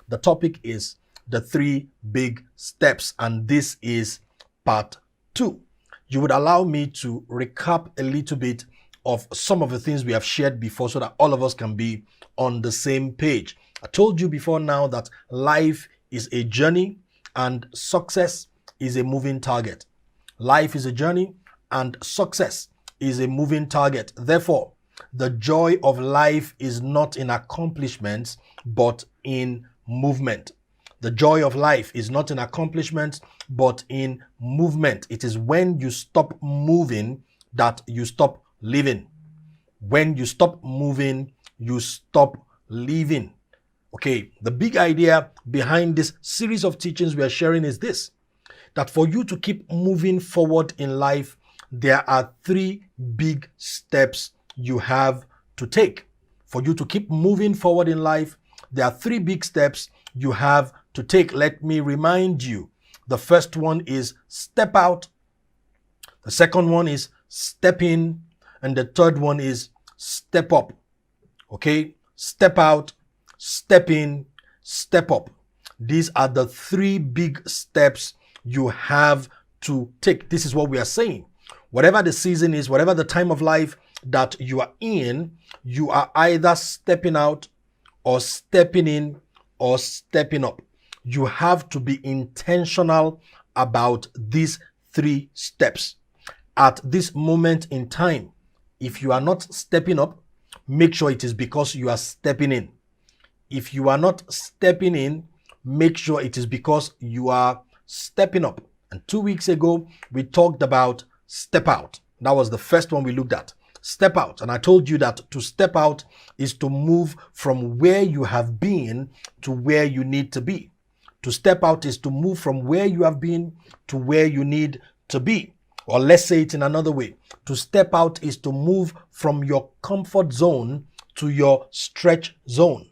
The topic is the 3 big steps, and this is part 2. You would allow me to recap a little bit of some of the things we have shared before so that all of us can be on the same page. I told you before now that life is a journey and success is a moving target. Life is a journey and success is a moving target. Therefore, the joy of life is not in accomplishments, but in movement. The joy of life is not in accomplishments, but in movement. It is when you stop moving that you stop living. When you stop moving, you stop living. Okay, the big idea behind this series of teachings we are sharing is this, that for you to keep moving forward in life, there are 3 big steps you have to take. For you to keep moving forward in life, there are 3 big steps you have to take. Let me remind you. The first one is step out. The second one is step in. And the third one is step up. Okay? Step out, step in, step up. These are the 3 big steps you have to take. This is what we are saying. Whatever the season is, whatever the time of life that you are in, you are either stepping out or stepping in or stepping up. You have to be intentional about these 3 steps. At this moment in time, if you are not stepping up, make sure it is because you are stepping in. If you are not stepping in, make sure it is because you are stepping up. And 2 weeks ago, we talked about step out. That was the first one we looked at. Step out. And I told you that to step out is to move from where you have been to where you need to be. To step out is to move from where you have been to where you need to be. Or let's say it in another way. To step out is to move from your comfort zone to your stretch zone.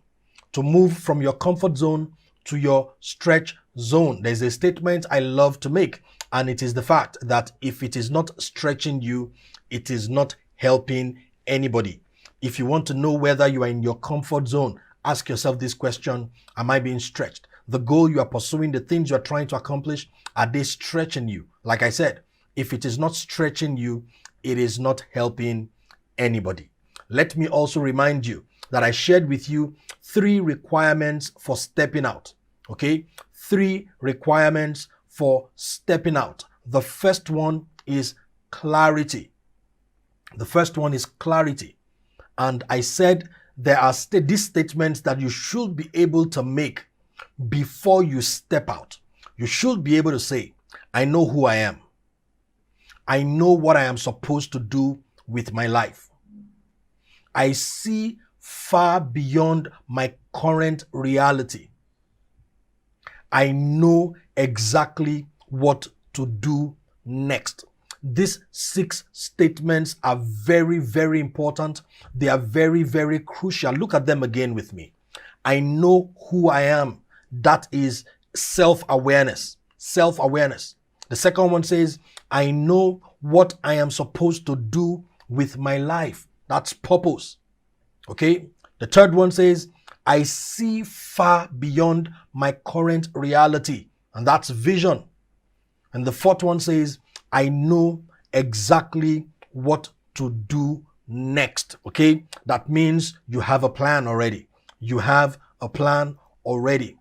To move from your comfort zone to your stretch zone. There's a statement I love to make, and it is the fact that if it is not stretching you, it is not helping anybody. If you want to know whether you are in your comfort zone, ask yourself this question: am I being stretched? The goal you are pursuing, the things you are trying to accomplish, are they stretching you? Like I said, if it is not stretching you, it is not helping anybody. Let me also remind you that I shared with you 3 requirements for stepping out. Okay? 3 requirements for stepping out. The first one is clarity. The first one is clarity. And I said there are these statements that you should be able to make before you step out. You should be able to say, I know who I am. I know what I am supposed to do with my life. I see far beyond my current reality. I know exactly what to do next. These 6 statements are very, very important. They are very, very crucial. Look at them again with me. I know who I am. That is self-awareness. Self-awareness. The second one says, I know what I am supposed to do with my life. That's purpose. Okay? The third one says, I see far beyond my current reality. And that's vision. And the fourth one says, I know exactly what to do next. Okay? That means you have a plan already. You have a plan already.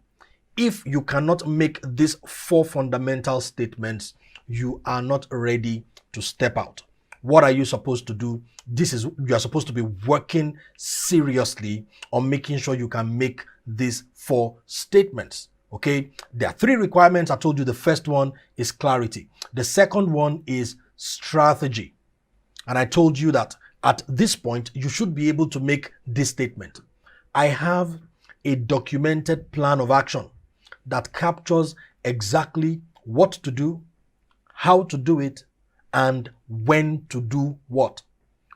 If you cannot make these 4 fundamental statements, you are not ready to step out. What are you supposed to do? You are supposed to be working seriously on making sure you can make these 4 statements. Okay? There are 3 requirements. I told you the first one is clarity. The second one is strategy. And I told you that at this point, you should be able to make this statement. I have a documented plan of action that captures exactly what to do, how to do it, and when to do what.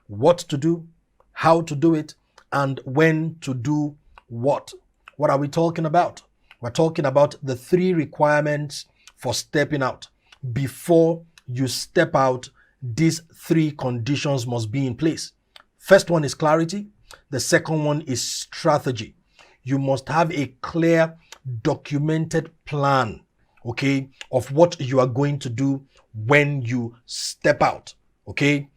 What to do, how to do it, and when to do what. What are we talking about? We're talking about the 3 requirements for stepping out. Before you step out, these 3 conditions must be in place. First one is clarity. The second one is strategy. You must have a clear, documented plan, okay, of what you are going to do when you step out, okay?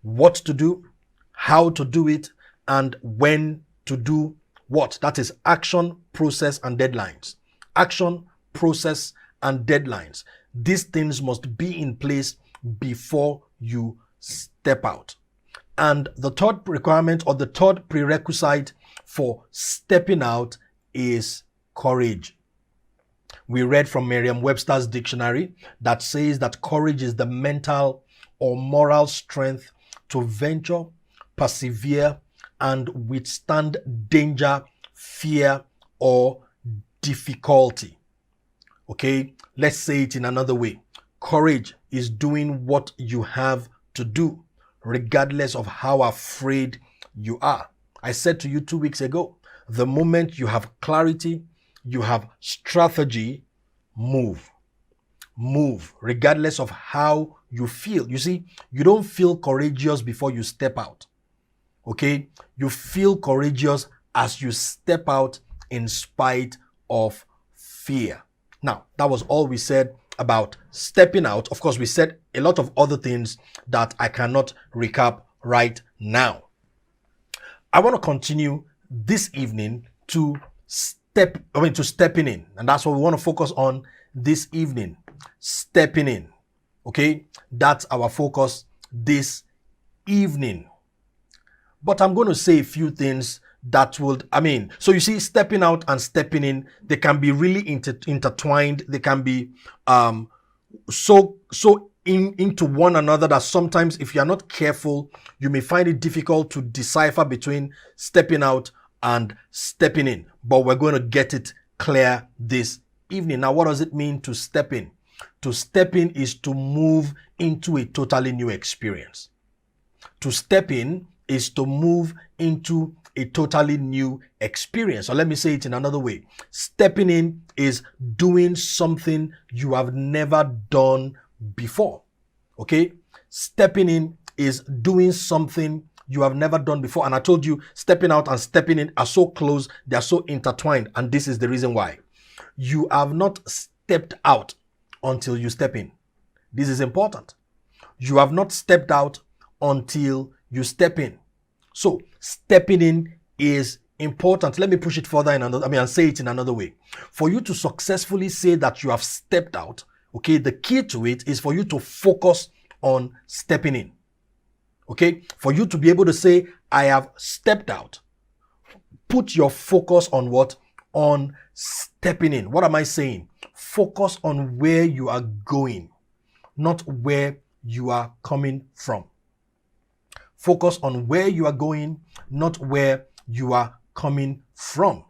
What to do, how to do it, and when to do what. That is action, process, and deadlines. Action, process, and deadlines. These things must be in place before you step out. And the third requirement, or the third prerequisite for stepping out, is courage. We read from Merriam-Webster's dictionary that says that courage is the mental or moral strength to venture, persevere, and withstand danger, fear, or difficulty. Okay, let's say it in another way. Courage is doing what you have to do, regardless of how afraid you are. I said to you 2 weeks ago, the moment you have clarity, you have strategy, move. Move, regardless of how you feel. You see, you don't feel courageous before you step out. Okay? You feel courageous as you step out in spite of fear. Now, that was all we said about stepping out. Of course, we said a lot of other things that I cannot recap right now. I want to continue this evening to stepping in. And that's what we want to focus on this evening. Stepping in. Okay? That's our focus this evening. But I'm going to say a few things that would, so you see, stepping out and stepping in, they can be really intertwined. They can be so into one another that sometimes if you're not careful, you may find it difficult to decipher between stepping out and stepping in. But we're going to get it clear this evening. Now, what does it mean to step in? To step in is to move into a totally new experience. To step in is to move into a totally new experience. So let me say it in another way. Stepping in is doing something you have never done before. Okay? Stepping in is doing something you have never done before. And I told you, stepping out and stepping in are so close, they are so intertwined. And this is the reason why. You have not stepped out until you step in. This is important. You have not stepped out until you step in. So stepping in is important. Let me push it further and say it in another way. For you to successfully say that you have stepped out, okay, the key to it is for you to focus on stepping in. Okay, for you to be able to say, I have stepped out, put your focus on what? On stepping in. What am I saying? Focus on where you are going, not where you are coming from. Focus on where you are going, not where you are coming from.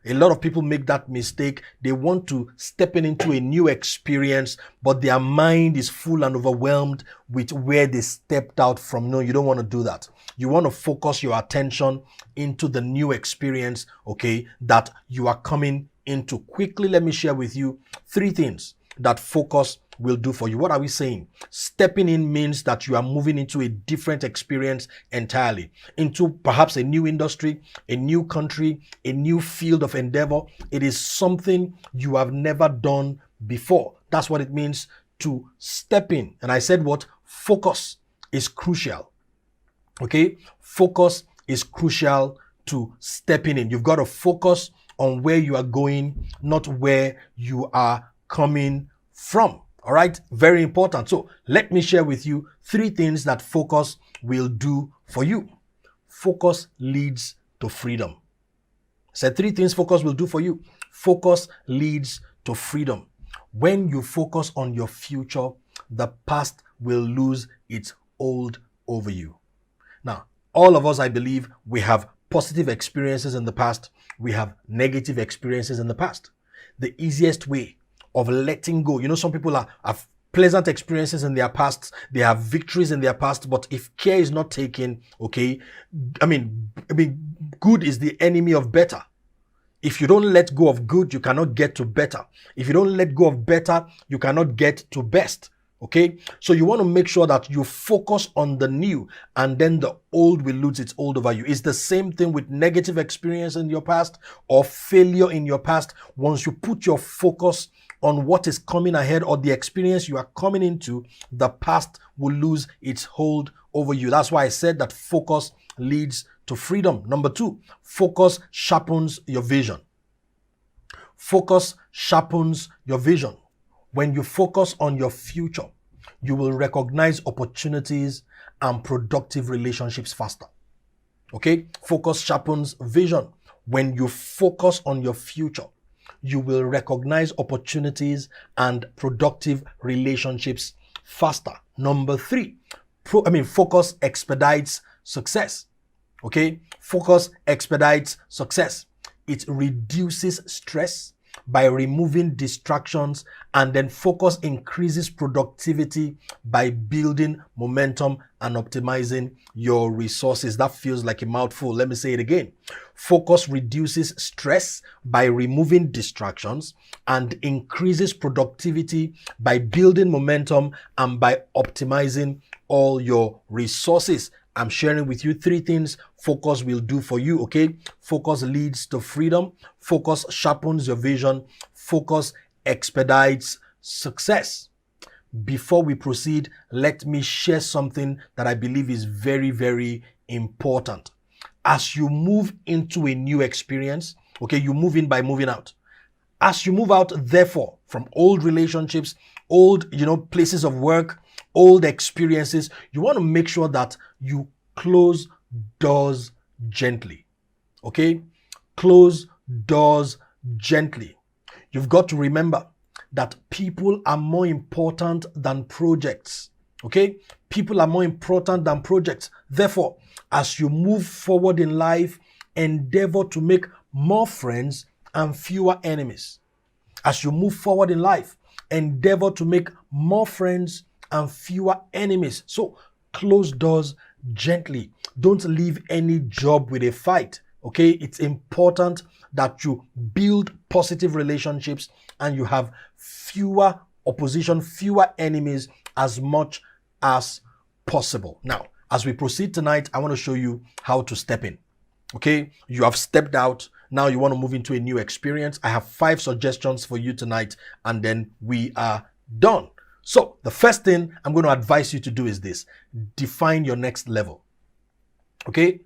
A lot of people make that mistake. They want to step into a new experience, but their mind is full and overwhelmed with where they stepped out from. No, you don't want to do that. You want to focus your attention into the new experience, okay, that you are coming into. Quickly, let me share with you 3 things that focus will do for you. What are we saying? Stepping in means that you are moving into a different experience entirely, into perhaps a new industry, a new country, a new field of endeavor. It is something you have never done before. That's what it means to step in. And I said what? Focus is crucial. Okay? Focus is crucial to stepping in. You've got to focus on where you are going, not where you are coming from. All right, very important. So let me share with you 3 things that focus will do for you. Focus leads to freedom. I said 3 things focus will do for you. Focus leads to freedom. When you focus on your future, the past will lose its hold over you. Now, all of us, I believe, we have positive experiences in the past. We have negative experiences in the past. The easiest way of letting go. You know, some people have pleasant experiences in their past. They have victories in their past. But if care is not taken, okay, good is the enemy of better. If you don't let go of good, you cannot get to better. If you don't let go of better, you cannot get to best. Okay, so you want to make sure that you focus on the new, and then the old will lose its hold over you. It's the same thing with negative experience in your past or failure in your past. Once you put your focus on what is coming ahead or the experience you are coming into, the past will lose its hold over you. That's why I said that focus leads to freedom. Number 2, focus sharpens your vision. Focus sharpens your vision. When you focus on your future, you will recognize opportunities and productive relationships faster. Okay? Focus sharpens vision. When you focus on your future, you will recognize opportunities and productive relationships faster. Number 3, focus expedites success. Okay? Focus expedites success. It reduces stress by removing distractions, and then focus increases productivity by building momentum and optimizing your resources. That feels like a mouthful. Let me say it again. Focus reduces stress by removing distractions and increases productivity by building momentum and by optimizing all your resources. I'm sharing with you 3 things focus will do for you, okay? Focus leads to freedom. Focus sharpens your vision. Focus expedites success. Before we proceed, let me share something that I believe is very, very important. As you move into a new experience, okay, you move in by moving out. As you move out, therefore, from old relationships, old, places of work, old experiences, you want to make sure that you close doors gently. Okay? Close doors gently. You've got to remember that people are more important than projects. Okay? People are more important than projects. Therefore, as you move forward in life, endeavor to make more friends and fewer enemies. As you move forward in life, endeavor to make more friends and fewer enemies. So close doors gently. Don't leave any job with a fight. Okay, it's important that you build positive relationships and you have fewer opposition, fewer enemies as much as possible. Now, as we proceed tonight, I want to show you how to step in. Okay, you have stepped out. Now you want to move into a new experience. I have 5 suggestions for you tonight, and then we are done. So the first thing I'm going to advise you to do is this: define your next level. Okay?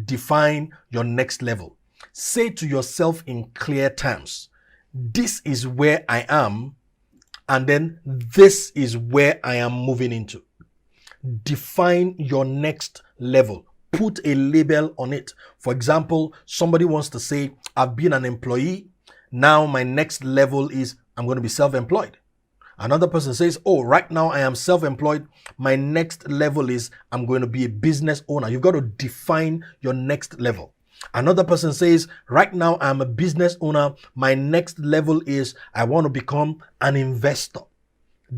Define your next level. Say to yourself in clear terms, this is where I am, and then this is where I am moving into. Define your next level. Put a label on it. For example, somebody wants to say, I've been an employee. Now my next level is I'm going to be self-employed. Another person says, oh, right now I am self-employed. My next level is I'm going to be a business owner. You've got to define your next level. Another person says, right now I'm a business owner. My next level is I want to become an investor.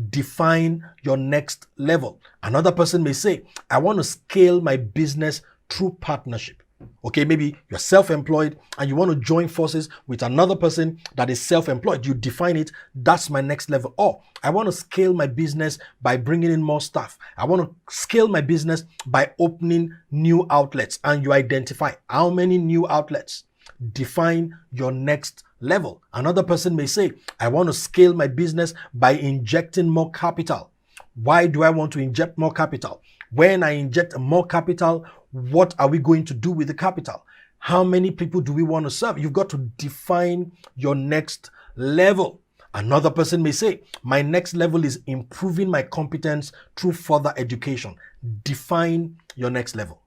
Define your next level. Another person may say, I want to scale my business through partnership. Okay, maybe you're self-employed and you want to join forces with another person that is self-employed. You define it. That's my next level. Or I want to scale my business by bringing in more staff. I want to scale my business by opening new outlets. And you identify how many new outlets. Define your next level. Another person may say, I want to scale my business by injecting more capital. Why do I want to inject more capital? When I inject more capital, what are we going to do with the capital? How many people do we want to serve? You've got to define your next level. Another person may say, my next level is improving my competence through further education. Define your next level.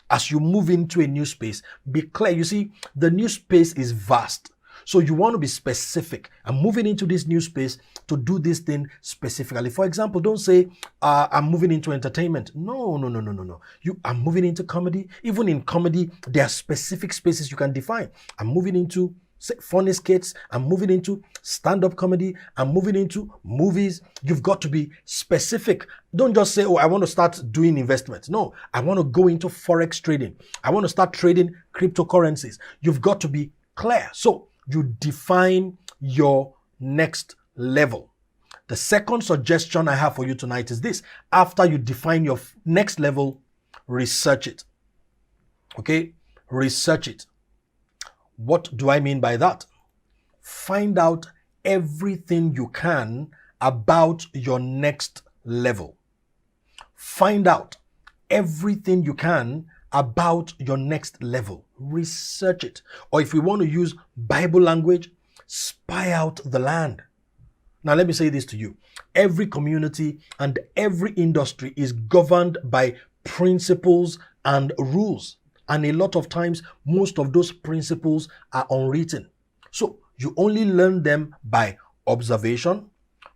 As you move into a new space, be clear. You see, the new space is vast. So you want to be specific. I'm moving into this new space to do this thing specifically. For example, don't say, I'm moving into entertainment. No. I'm moving into comedy. Even in comedy, there are specific spaces you can define. I'm moving into funny skits. I'm moving into stand-up comedy. I'm moving into movies. You've got to be specific. Don't just say, oh, I want to start doing investments. No, I want to go into forex trading. I want to start trading cryptocurrencies. You've got to be clear. So you define your next level. The second suggestion I have for you tonight is this. After you define your next level, research it. Okay? Research it. What do I mean by that? Find out everything you can about your next level. Find out everything you can about your next level. Research it. Or if we want to use Bible language, spy out the land. Now, let me say this to you. Every community and every industry is governed by principles and rules. And a lot of times, most of those principles are unwritten. So you only learn them by observation,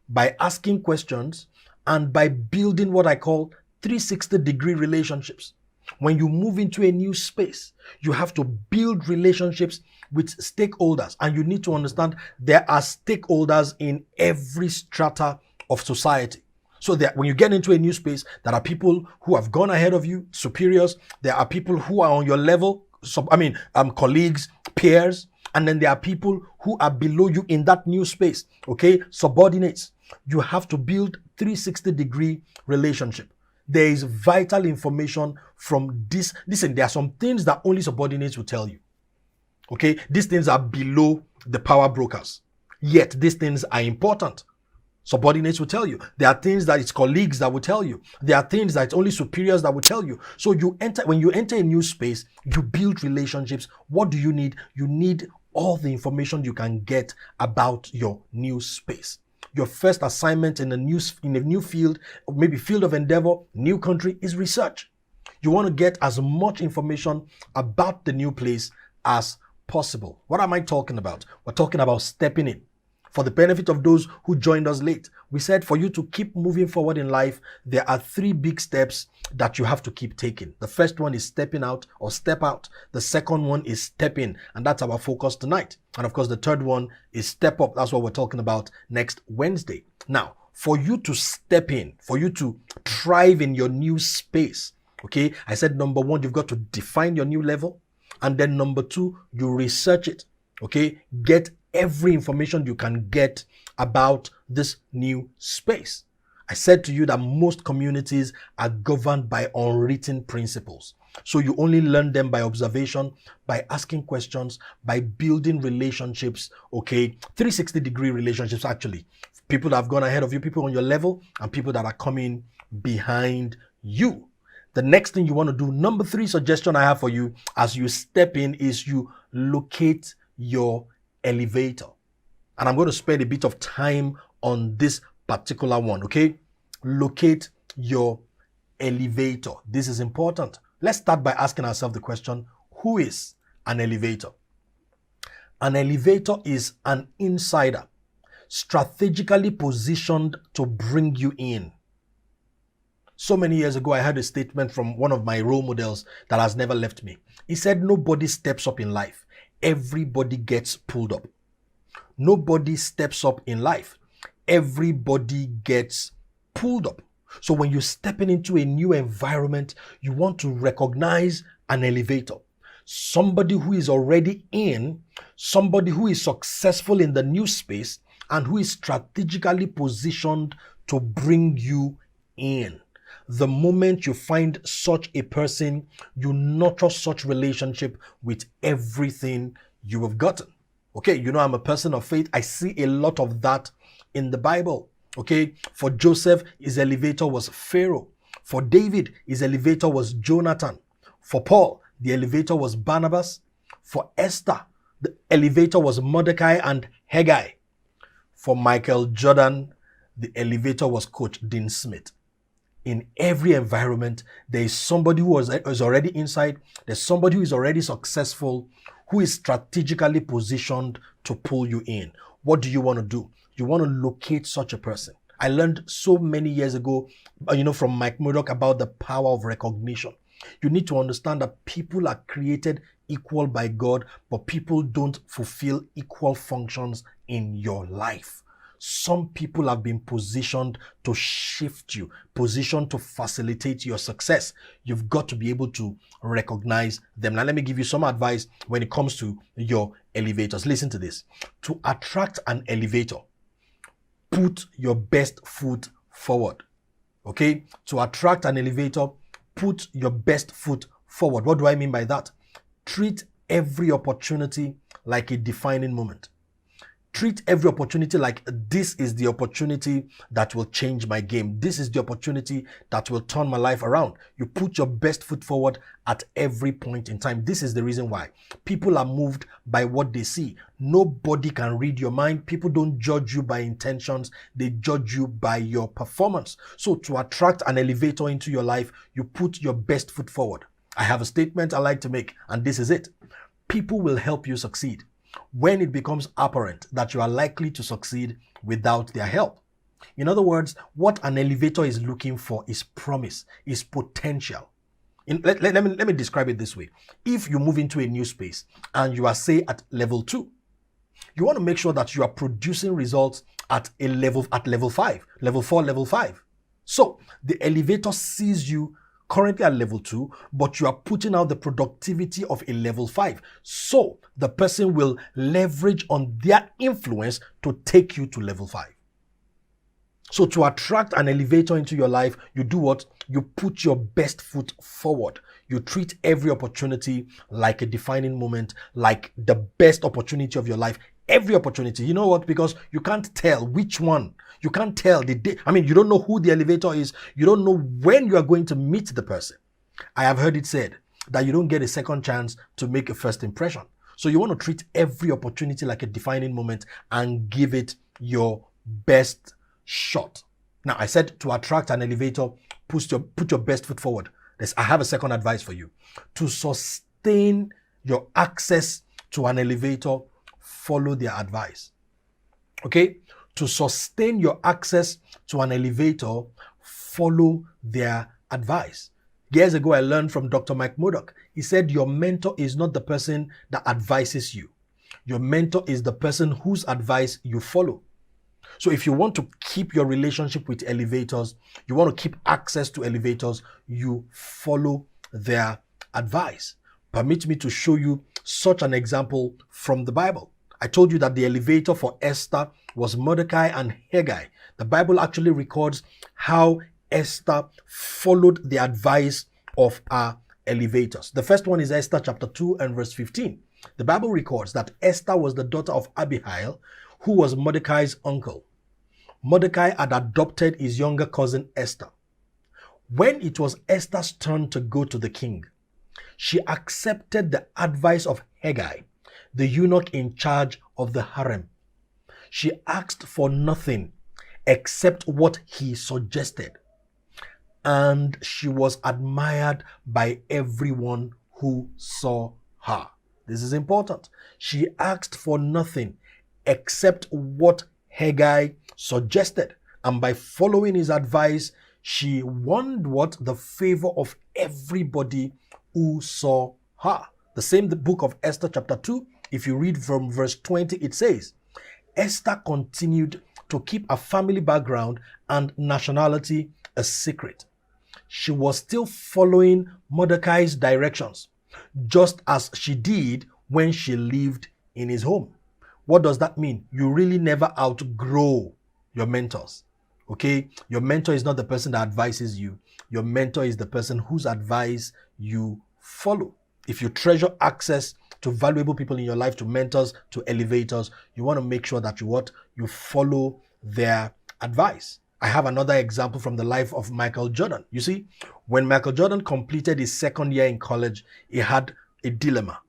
by asking questions, and by building what I call 360-degree relationships. When you move into a new space, you have to build relationships with stakeholders, and you need to understand there are stakeholders in every strata of society. So that when you get into a new space, there are people who have gone ahead of you, superiors. There are people who are on your level, colleagues, peers, and then there are people who are below you in that new space, okay, subordinates. You have to build 360-degree relationship. There is vital information from this. Listen, there are some things that only subordinates will tell you. Okay, these things are below the power brokers. Yet these things are important. Subordinates will tell you. There are things that it's colleagues that will tell you. There are things that it's only superiors that will tell you. So when you enter a new space, you build relationships. What do you need? You need all the information you can get about your new space. Your first assignment in a new field, maybe field of endeavor, new country, is research. You want to get as much information about the new place as possible. What am I talking about? We're talking about stepping in. For the benefit of those who joined us late, we said for you to keep moving forward in life, there are 3 big steps that you have to keep taking. The first one is stepping out or step out. The second one is step in, and that's our focus tonight. And of course, the third one is step up. That's what we're talking about next Wednesday. Now, for you to step in, for you to thrive in your new space, okay, I said number 1, you've got to define your new level. And then number 2, you research it, okay? Get every information you can get about this new space. I said to you that most communities are governed by unwritten principles. So you only learn them by observation, by asking questions, by building relationships, okay? 360-degree relationships, actually. People that have gone ahead of you, people on your level, and people that are coming behind you. The next thing you want to do, number 3 suggestion I have for you as you step in, is you locate your elevator. And I'm going to spend a bit of time on this particular one, okay? Locate your elevator. This is important. Let's start by asking ourselves the question, who is an elevator? An elevator is an insider, strategically positioned to bring you in. So many years ago, I heard a statement from one of my role models that has never left me. He said, nobody steps up in life. Everybody gets pulled up. Nobody steps up in life. Everybody gets pulled up. So when you're stepping into a new environment, you want to recognize an elevator. Somebody who is already in, somebody who is successful in the new space, and who is strategically positioned to bring you in. The moment you find such a person, you nurture such relationship with everything you have gotten. Okay, you know, I'm a person of faith. I see a lot of that in the Bible. Okay, for Joseph, his elevator was Pharaoh. For David, his elevator was Jonathan. For Paul, the elevator was Barnabas. For Esther, the elevator was Mordecai and Haggai. For Michael Jordan, the elevator was Coach Dean Smith. In every environment, there is somebody who is already inside. There's somebody who is already successful, who is strategically positioned to pull you in. What do you want to do? You want to locate such a person. I learned so many years ago, from Mike Murdock about the power of recognition. You need to understand that people are created equal by God, but people don't fulfill equal functions in your life. Some people have been positioned to shift you, positioned to facilitate your success. You've got to be able to recognize them. Now, let me give you some advice when it comes to your elevators. Listen to this. To attract an elevator, put your best foot forward. Okay? To attract an elevator, put your best foot forward. What do I mean by that? Treat every opportunity like a defining moment. Treat every opportunity like this is the opportunity that will change my game. This is the opportunity that will turn my life around. You put your best foot forward at every point in time. This is the reason why people are moved by what they see. Nobody can read your mind. People don't judge you by intentions. They judge you by your performance. So to attract an elevator into your life, you put your best foot forward. I have a statement I like to make, and this is it. People will help you succeed when it becomes apparent that you are likely to succeed without their help. In other words, what an elevator is looking for is promise, is potential. Let me describe it this way. If you move into a new space and you are, say, at level 2, you want to make sure that you are producing results at level 5, level 4, level 5. So the elevator sees you currently at level 2, but you are putting out the productivity of a level 5. So the person will leverage on their influence to take you to level 5. So to attract an elevator into your life, you do what? You put your best foot forward. You treat every opportunity like a defining moment, like the best opportunity of your life. Every opportunity. You know what? Because you can't tell which one. You can't tell the day. I mean, you don't know who the elevator is. You don't know when you are going to meet the person. I have heard it said that you don't get a second chance to make a first impression. So you want to treat every opportunity like a defining moment and give it your best shot. Now, I said to attract an elevator, put your best foot forward. I have a second advice for you. To sustain your access to an elevator, follow their advice. Okay? To sustain your access to an elevator, follow their advice. Years ago, I learned from Dr. Mike Murdock. He said, your mentor is not the person that advises you. Your mentor is the person whose advice you follow. So if you want to keep your relationship with elevators, you want to keep access to elevators, you follow their advice. Permit me to show you such an example from the Bible. I told you that the elevator for Esther was Mordecai and Haggai. The Bible actually records how Esther followed the advice of her elevators. The first one is Esther chapter 2 and verse 15. The Bible records that Esther was the daughter of Abihail, who was Mordecai's uncle. Mordecai had adopted his younger cousin Esther. When it was Esther's turn to go to the king, she accepted the advice of Haggai, the eunuch in charge of the harem. She asked for nothing except what he suggested, and she was admired by everyone who saw her. This is important. She asked for nothing except what Haggai suggested, and by following his advice, she won what? The favor of everybody who saw her. The same the book of Esther chapter 2, if you read from verse 20, it says, Esther continued to keep a family background and nationality a secret. She was still following Mordecai's directions, just as she did when she lived in his home. What does that mean? You really never outgrow your mentors. Okay? Your mentor is not the person that advises you. Your mentor is the person whose advice you follow. If you treasure access to valuable people in your life, to mentors, to elevators, you want to make sure that you follow their advice. I have another example from the life of Michael Jordan. You see, when Michael Jordan completed his second year in college, he had a dilemma.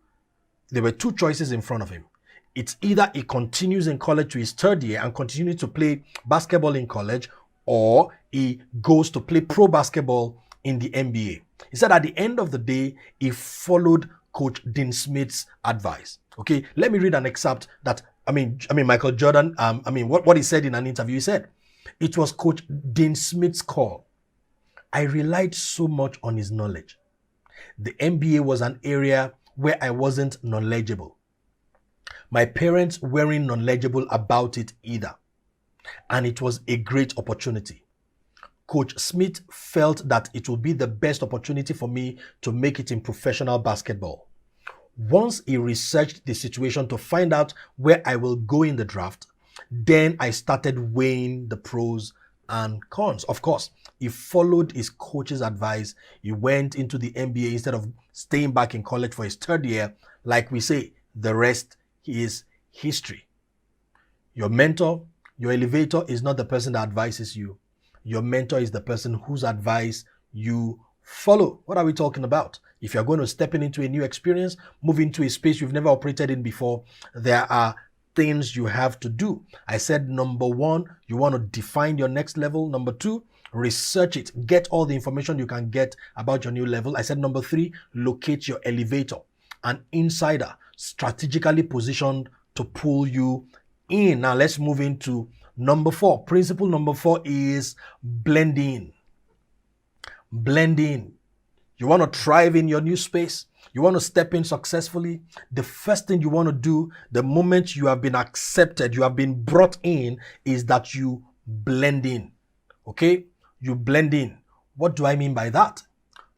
There were two choices in front of him. It's either he continues in college to his third year and continues to play basketball in college, or he goes to play pro basketball in the NBA. He said at the end of the day, he followed Coach Dean Smith's advice. Okay, let me read an excerpt that, Michael Jordan, what he said in an interview. He said, it was Coach Dean Smith's call. I relied so much on his knowledge. The NBA was an area where I wasn't knowledgeable. My parents weren't knowledgeable about it either. And it was a great opportunity. Coach Smith felt that it would be the best opportunity for me to make it in professional basketball. Once he researched the situation to find out where I will go in the draft, Then I started weighing the pros and cons. Of course, he followed his coach's advice. He went into the NBA instead of staying back in college for his third year. Like we say, the rest is history. Your mentor, your elevator is not the person that advises you. Your mentor is the person whose advice you follow. What are we talking about? If you're going to step into a new experience, move into a space you've never operated in before, there are things you have to do. I said, number one, you want to define your next level. Number two, research it. Get all the information you can get about your new level. I said, number three, locate your elevator, an insider strategically positioned to pull you in. Now let's move into number four. Principle number four is blending. Blending. You want to thrive in your new space. You want to step in successfully. The first thing you want to do the moment you have been accepted, you have been brought in, is that you blend in. Okay? You blend in. What do I mean by that?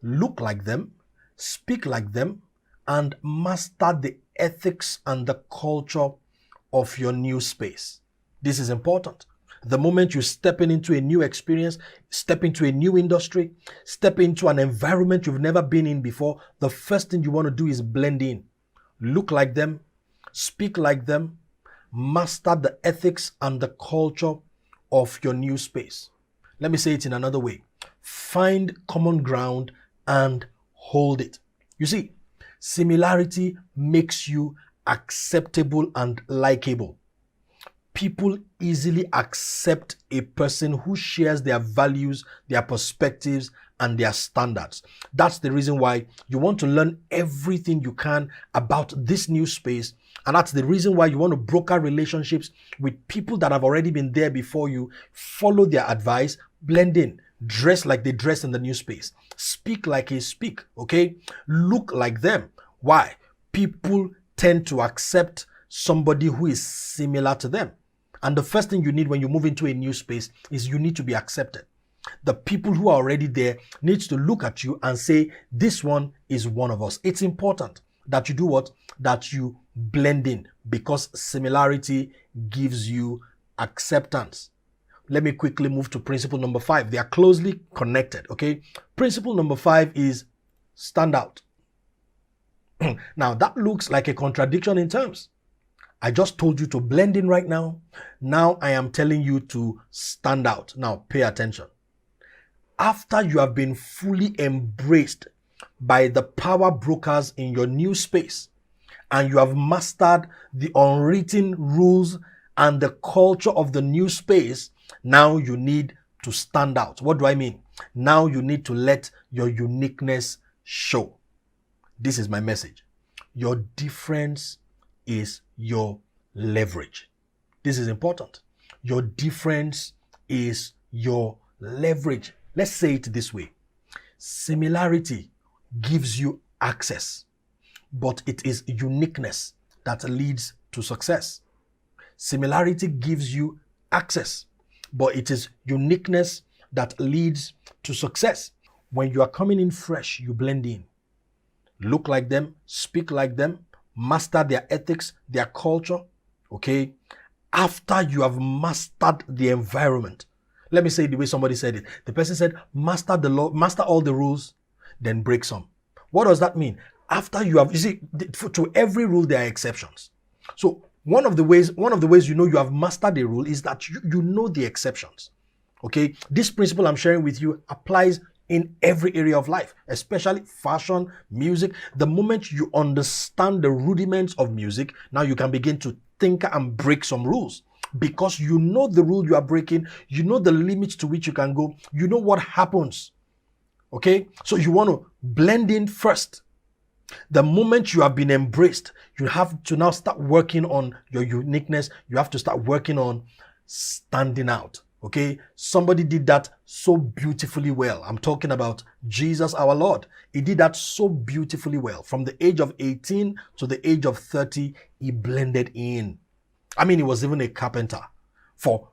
Look like them, speak like them, and master the ethics and the culture of your new space. This is important. The moment you step into a new experience, step into a new industry, step into an environment you've never been in before, the first thing you want to do is blend in. Look like them, speak like them, master the ethics and the culture of your new space. Let me say it in another way. Find common ground and hold it. You see, similarity makes you acceptable and likable. People easily accept a person who shares their values, their perspectives, and their standards. That's the reason why you want to learn everything you can about this new space. And that's the reason why you want to broker relationships with people that have already been there before you. Follow their advice, blend in, dress like they dress in the new space, speak like they speak, okay? Look like them. Why? People tend to accept somebody who is similar to them. And the first thing you need when you move into a new space is you need to be accepted. The people who are already there need to look at you and say, this one is one of us. It's important that you do what? That you blend in, because similarity gives you acceptance. Let me quickly move to principle number 5. They are closely connected, okay? Principle number 5 is stand out. Now, that looks like a contradiction in terms. I just told you to blend in right now. Now I am telling you to stand out. Now pay attention. After you have been fully embraced by the power brokers in your new space, and you have mastered the unwritten rules and the culture of the new space, now you need to stand out. What do I mean? Now you need to let your uniqueness show. This is my message. Your difference is your leverage. This is important. Your difference is your leverage. Let's say it this way. Similarity gives you access, but it is uniqueness that leads to success. Similarity gives you access, but it is uniqueness that leads to success. When you are coming in fresh, you blend in. Look like them, speak like them, master their ethics, their culture, okay? After you have mastered the environment, let me say it the way somebody said it. The person said, master the law, master all the rules, then break some. What does that mean? After you have, you see, to every rule there are exceptions. So one of the ways you know you have mastered a rule is that you know the exceptions. Okay? This principle I'm sharing with you applies in every area of life, especially fashion, music. The moment you understand the rudiments of music, now you can begin to think and break some rules, because you know the rule you are breaking, you know the limits to which you can go, you know what happens. Okay? So you want to blend in first. The moment you have been embraced, you have to now start working on your uniqueness. You have to start working on standing out. Okay, somebody did that so beautifully well. I'm talking about Jesus, our Lord. He did that so beautifully well. From the age of 18 to the age of 30, he blended in. I mean, he was even a carpenter for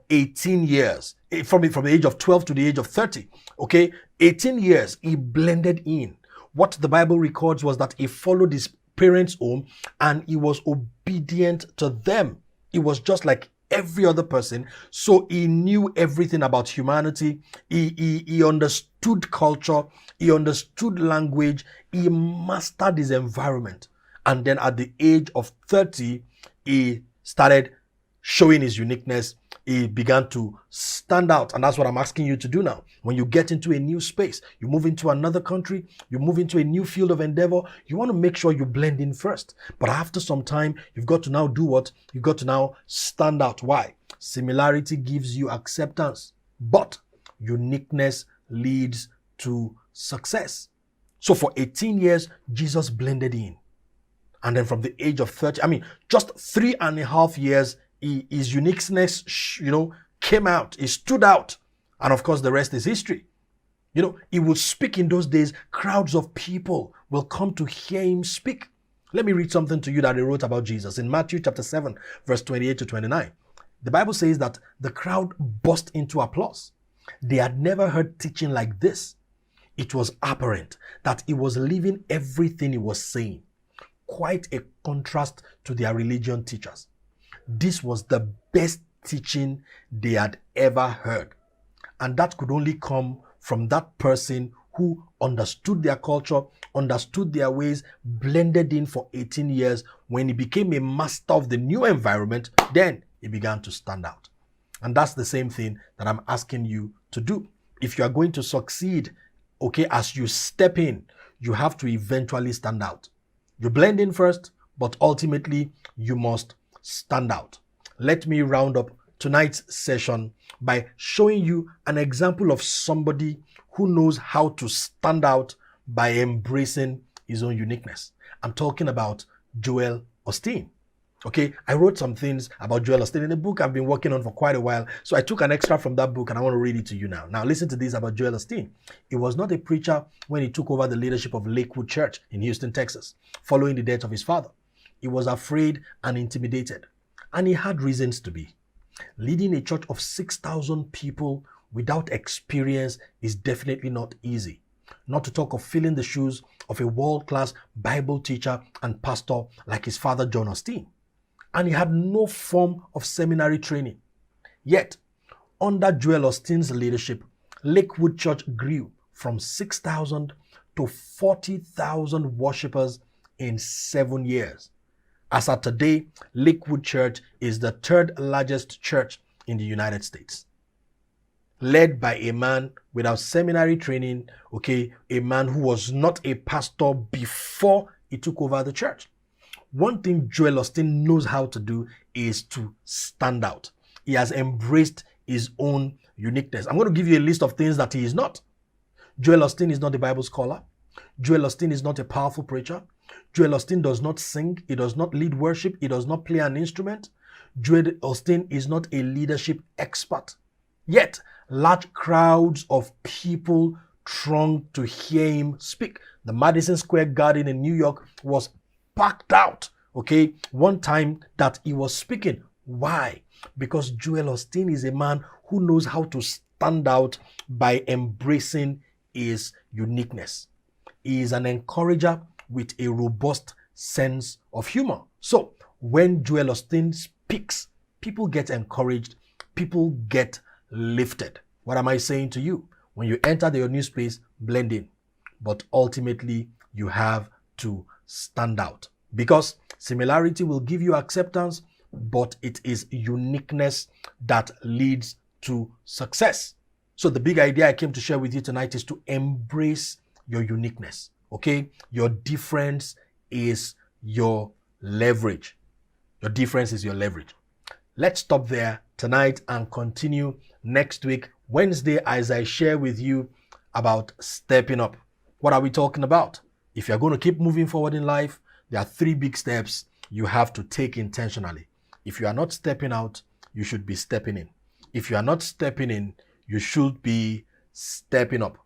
18 years. From the age of 12 to the age of 30. Okay, 18 years, he blended in. What the Bible records was that he followed his parents home and he was obedient to them. He was just like every other person. So he knew everything about humanity. He understood culture. He understood language. He mastered his environment. And then at the age of 30, he started showing his uniqueness. He began to stand out. And that's what I'm asking you to do now. When you get into a new space, you move into another country, you move into a new field of endeavor, you want to make sure you blend in first. But after some time, you've got to now do what? You've got to now stand out. Why? Similarity gives you acceptance, but uniqueness leads to success. So for 18 years, Jesus blended in. And then from the age of 30, just 3.5 years, his uniqueness, came out. He stood out. And of course, the rest is history. He will speak in those days. Crowds of people will come to hear him speak. Let me read something to you that he wrote about Jesus. In Matthew chapter 7, verse 28 to 29. The Bible says that the crowd burst into applause. They had never heard teaching like this. It was apparent that he was living everything he was saying. Quite a contrast to their religion teachers. This was the best teaching they had ever heard. And that could only come from that person who understood their culture, understood their ways, blended in for 18 years. When he became a master of the new environment, then he began to stand out. And that's the same thing that I'm asking you to do. If you are going to succeed, as you step in, you have to eventually stand out. You blend in first, but ultimately you must stand out. Let me round up tonight's session by showing you an example of somebody who knows how to stand out by embracing his own uniqueness. I'm talking about Joel Osteen. I wrote some things about Joel Osteen in a book I've been working on for quite a while. So I took an extract from that book and I want to read it to you now. Now listen to this about Joel Osteen. He was not a preacher when he took over the leadership of Lakewood Church in Houston, Texas, following the death of his father. He was afraid and intimidated, and he had reasons to be. Leading a church of 6,000 people without experience is definitely not easy. Not to talk of filling the shoes of a world-class Bible teacher and pastor like his father, John Osteen. And he had no form of seminary training. Yet, under Joel Osteen's leadership, Lakewood Church grew from 6,000 to 40,000 worshippers in 7 years. As of today, Lakewood Church is the third largest church in the United States. Led by a man without seminary training, a man who was not a pastor before he took over the church. One thing Joel Osteen knows how to do is to stand out. He has embraced his own uniqueness. I'm going to give you a list of things that he is not. Joel Osteen is not a Bible scholar. Joel Osteen is not a powerful preacher. Joel Osteen does not sing. He does not lead worship. He does not play an instrument. Joel Osteen is not a leadership expert. Yet, large crowds of people thronged to hear him speak. The Madison Square Garden in New York was packed out, one time that he was speaking. Why? Because Joel Osteen is a man who knows how to stand out by embracing his uniqueness. He is an encourager with a robust sense of humor. So when Joel Osteen speaks, people get encouraged, people get lifted. What am I saying to you? When you enter your new space, blend in. But ultimately, you have to stand out. Because similarity will give you acceptance, but it is uniqueness that leads to success. So the big idea I came to share with you tonight is to embrace your uniqueness. Your difference is your leverage. Your difference is your leverage. Let's stop there tonight and continue next week, Wednesday, as I share with you about stepping up. What are we talking about? If you're going to keep moving forward in life, there are 3 big steps you have to take intentionally. If you are not stepping out, you should be stepping in. If you are not stepping in, you should be stepping up.